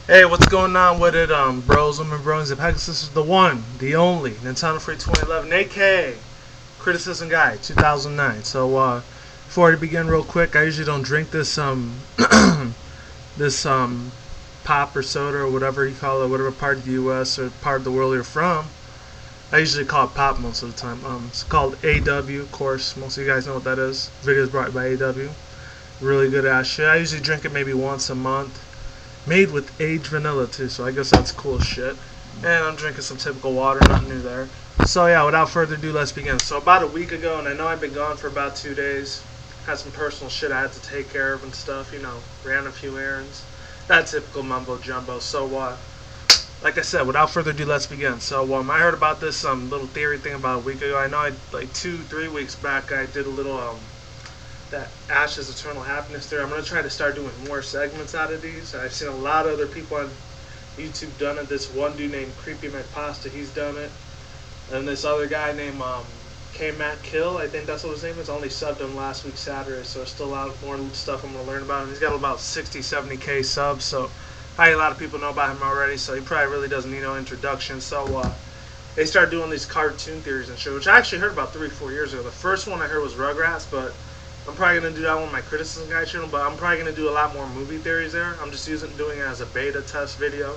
Hey, what's going on with it, bros, women, bronies, the pegasisters, the one, the only, Nintendo Free 2011, aka Criticism Guy 2009. So, before I begin, real quick, I usually don't drink this, this, pop or soda or whatever you call it, whatever part of the U.S. or part of the world you're from. I usually call it pop most of the time. It's called AW, of course. Most of you guys know what that is. Videos brought by AW. Really good ass shit. I usually drink it maybe once a month. Made with aged vanilla too, so I guess that's cool shit. And I'm drinking some typical water, nothing new there. So yeah, without further ado, let's begin. So about a week ago, and I know I've been gone for about 2 days. Had some personal shit I had to take care of and stuff, ran a few errands. That typical mumbo jumbo. So like I said, without further ado, let's begin. So I heard about this little theory thing about a week ago. I know like 2-3 weeks back I did a little that Ash's Eternal Happiness theory. I'm going to try to start doing more segments out of these. I've seen a lot of other people on YouTube done it. This one dude named Creepy McPasta, he's done it. And this other guy named K-Matt Kill, I think that's what his name is, only subbed him last week Saturday, so there's still a lot more stuff I'm going to learn about him. He's got about 60, 70k subs, so probably a lot of people know about him already, so he probably really doesn't need no introduction. So they started doing these cartoon theories and shit, which I actually heard about 3-4 years ago. The first one I heard was Rugrats, but I'm probably going to do that on my Criticism Guy channel, but I'm probably going to do a lot more movie theories there. I'm just doing it as a beta test video.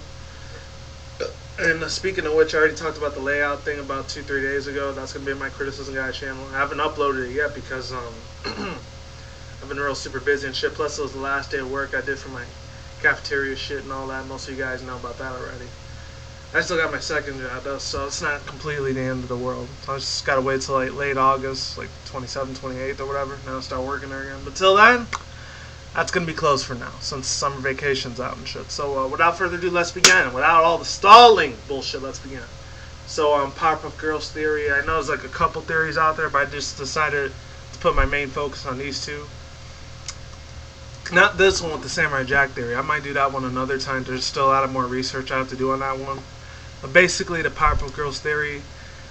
And speaking of which, I already talked about the layout thing about 2-3 days ago. That's going to be in my Criticism Guy channel. I haven't uploaded it yet because I've been real super busy and shit. Plus, it was the last day of work I did for my cafeteria shit and all that. Most of you guys know about that already. I still got my second job though, so it's not completely the end of the world. So I just gotta wait till like late August, like 27th, 28th or whatever. Now I'll start working there again. But till then, that's gonna be closed for now, since summer vacation's out and shit. So without further ado, let's begin. Without all the stalling bullshit, let's begin. So Powerpuff Girls theory. I know there's like a couple theories out there, but I just decided to put my main focus on these two. Not this one with the Samurai Jack theory. I might do that one another time. There's still a lot of more research I have to do on that one. But basically, the Powerpuff Girls theory,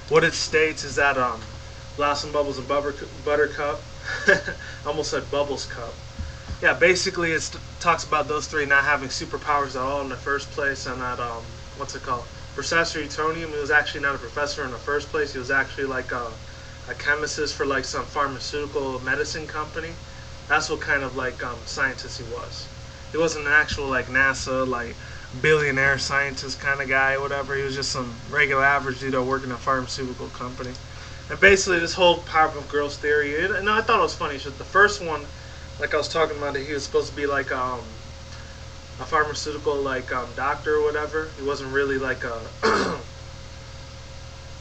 what it states is that Blossom, Bubbles, and Buttercup, I almost said Bubbles Cup. Yeah, basically it talks about those three not having superpowers at all in the first place, and that, what's it called? Professor Utonium, he was actually not a professor in the first place. He was actually like a chemist for like some pharmaceutical medicine company. That's what kind of like scientist he was. He wasn't an actual like NASA, like billionaire scientist kind of guy or whatever. He was just some regular average dude that worked in a pharmaceutical company. And basically this whole Powerpuff Girls theory, and I thought it was funny. The first one, like I was talking about, he was supposed to be like a pharmaceutical like doctor or whatever. He wasn't really like a a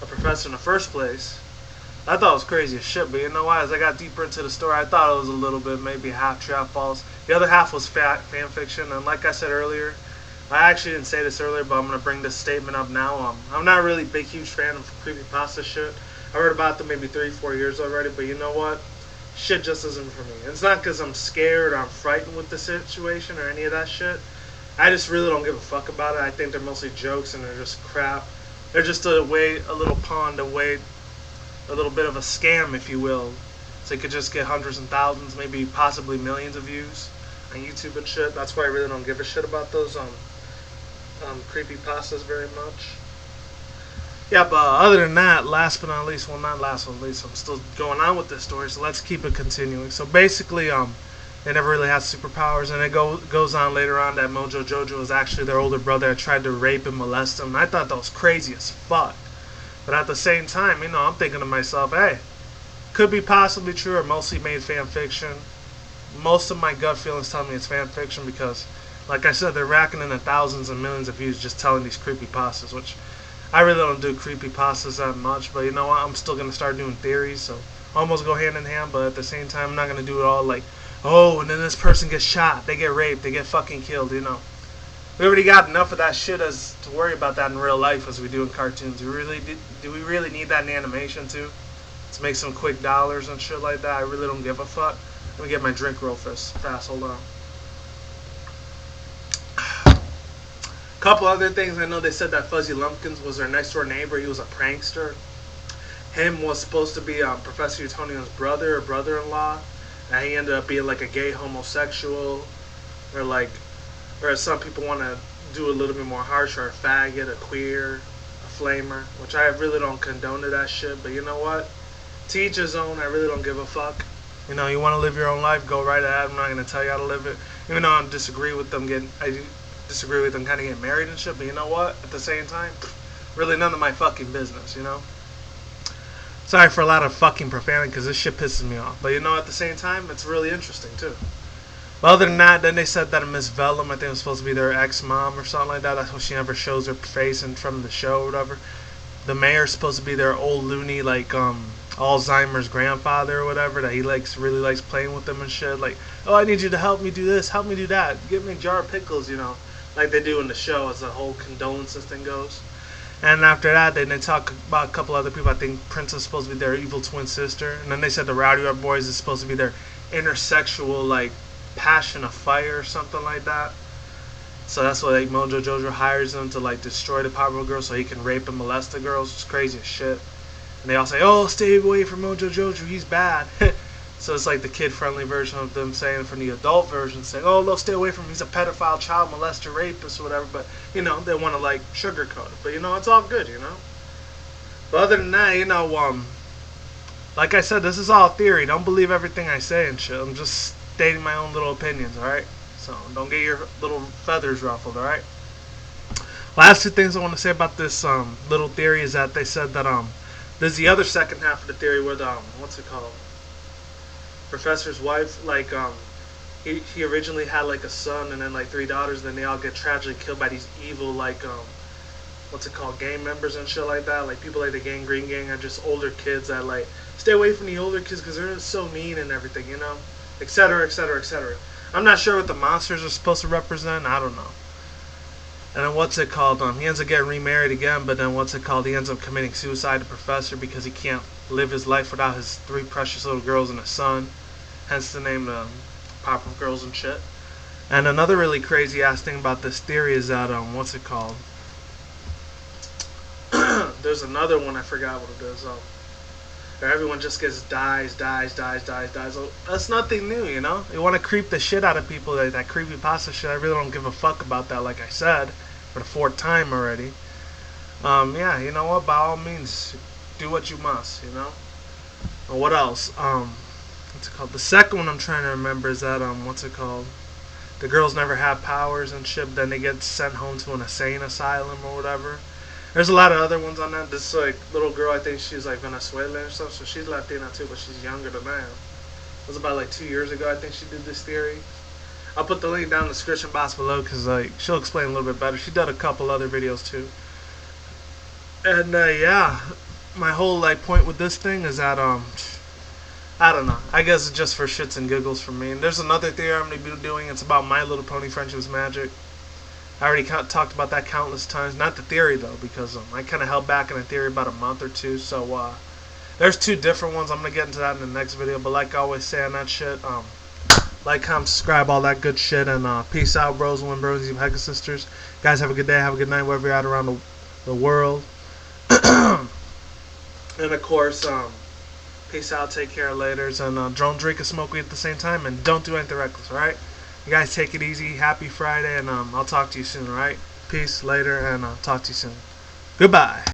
professor in the first place. I thought it was crazy as shit, but you know what? As I got deeper into the story, I thought it was a little bit maybe half true, half false. The other half was fan fiction, and like I said earlier, I actually didn't say this earlier, but I'm going to bring this statement up now. I'm not really a big, huge fan of creepypasta shit. I heard about them maybe 3-4 years already, but you know what? Shit just isn't for me. It's not because I'm scared or I'm frightened with the situation or any of that shit. I just really don't give a fuck about it. I think they're mostly jokes and they're just crap. They're just a little pawn to wait, a little bit of a scam, if you will. So you could just get hundreds and thousands, maybe possibly millions of views on YouTube and shit. That's why I really don't give a shit about those creepypastas very much. Yeah, but other than that, last but not least, well, not last but not least, I'm still going on with this story, so let's keep it continuing. So basically, they never really had superpowers, and it goes on later on that Mojo Jojo was actually their older brother that tried to rape and molest them. And I thought that was crazy as fuck. But at the same time, I'm thinking to myself, hey, could be possibly true or mostly made fan fiction. Most of my gut feelings tell me it's fan fiction because, like I said, they're racking in the thousands and millions of views just telling these creepypastas, which I really don't do creepypastas that much, but you know what? I'm still going to start doing theories, so almost go hand in hand, but at the same time, I'm not going to do it all like, oh, and then this person gets shot, they get raped, they get fucking killed, We already got enough of that shit as to worry about that in real life as we do in cartoons. Do we really need that in animation too? To make some quick dollars and shit like that? I really don't give a fuck. Let me get my drink real fast. Hold on. Couple other things. I know they said that Fuzzy Lumpkins was their next door neighbor. He was a prankster. Him was supposed to be Professor Utonium's brother or brother-in-law. And he ended up being like a gay homosexual or like Whereas some people want to do a little bit more harsher, a faggot, a queer, a flamer, which I really don't condone to that shit. But you know what? To each his own. I really don't give a fuck. You know, you want to live your own life, go right ahead. I'm not gonna tell you how to live it. Even though I disagree with them kind of getting married and shit. But you know what? At the same time, really none of my fucking business. You know. Sorry for a lot of fucking profanity because this shit pisses me off. But you know, at the same time, it's really interesting too. But other than that, then they said that Miss Vellum, I think it was supposed to be their ex-mom or something like that. That's why she never shows her face in front of the show or whatever. The mayor's supposed to be their old loony, like, Alzheimer's grandfather or whatever, that he really likes playing with them and shit. Like, oh, I need you to help me do this, help me do that. Give me a jar of pickles, you know, like they do in the show as the whole condolences thing goes. And after that, then they talk about a couple other people. I think Prince is supposed to be their evil twin sister. And then they said the Rowdy Red Boys is supposed to be their intersexual, like, passion of fire or something like that. So that's why like Mojo Jojo hires them to like destroy the Powerpuff Girls so he can rape and molest the girls. It's crazy as shit. And they all say, oh, stay away from Mojo Jojo, he's bad. So it's like the kid-friendly version of them saying from the adult version, saying, oh, no, stay away from him, he's a pedophile, child molester, rapist, or whatever. But, you know, they want to like sugarcoat it. But, you know, it's all good, you know. But other than that, you know, like I said, this is all theory. Don't believe everything I say and shit. I'm just stating my own little opinions, alright? So, don't get your little feathers ruffled, alright? Last two things I want to say about this little theory is that they said that there's the other second half of the theory where the what's it called? Professor's wife, like he originally had like a son and then like 3 daughters, then they all get tragically killed by these evil like what's it called, gang members and shit like that. Like people like the Gang Green Gang are just older kids that like stay away from the older kids because they're so mean and everything, you know, etc., etc., etc. I'm not sure what the monsters are supposed to represent. I don't know. And then what's it called? He ends up getting remarried again, but then what's it called? He ends up committing suicide, the professor, because he can't live his life without his 3 precious little girls and a son. Hence the name Powerpuff Girls and shit. And another really crazy ass thing about this theory is that what's it called? There's another one, I forgot what it is. Where everyone just gets dies. Oh, that's nothing new, you know? You want to creep the shit out of people, that creepypasta shit. I really don't give a fuck about that, like I said, for the 4th time already. Yeah, you know what? By all means, do what you must, you know? And what else? What's it called? The second one I'm trying to remember is that, what's it called? The girls never have powers and shit, but then they get sent home to an insane asylum or whatever. There's a lot of other ones on that. This like little girl, I think she's like Venezuelan or stuff, so she's Latina too, but she's younger than I am. It was about like 2 years ago, I think she did this theory. I'll put the link down in the description box below because like she'll explain a little bit better. She did a couple other videos too. And yeah, my whole like point with this thing is that I don't know. I guess it's just for shits and giggles for me. And there's another theory I'm gonna be doing. It's about My Little Pony Friendship's Magic. I already talked about that countless times. Not the theory, though, because I kind of held back on the theory about a month or two. So, there's 2 different ones. I'm going to get into that in the next video. But like I always say on that shit, like, comment, subscribe, all that good shit. And peace out, Rosalind, bronies, and pegasisters. Guys, have a good day. Have a good night, wherever you're at around the world. And, of course, peace out, take care, laters. And don't drink and smoke weed at the same time. And don't do anything reckless, alright? You guys take it easy. Happy Friday, and I'll talk to you soon, alright? Peace, later, and I'll talk to you soon. Goodbye.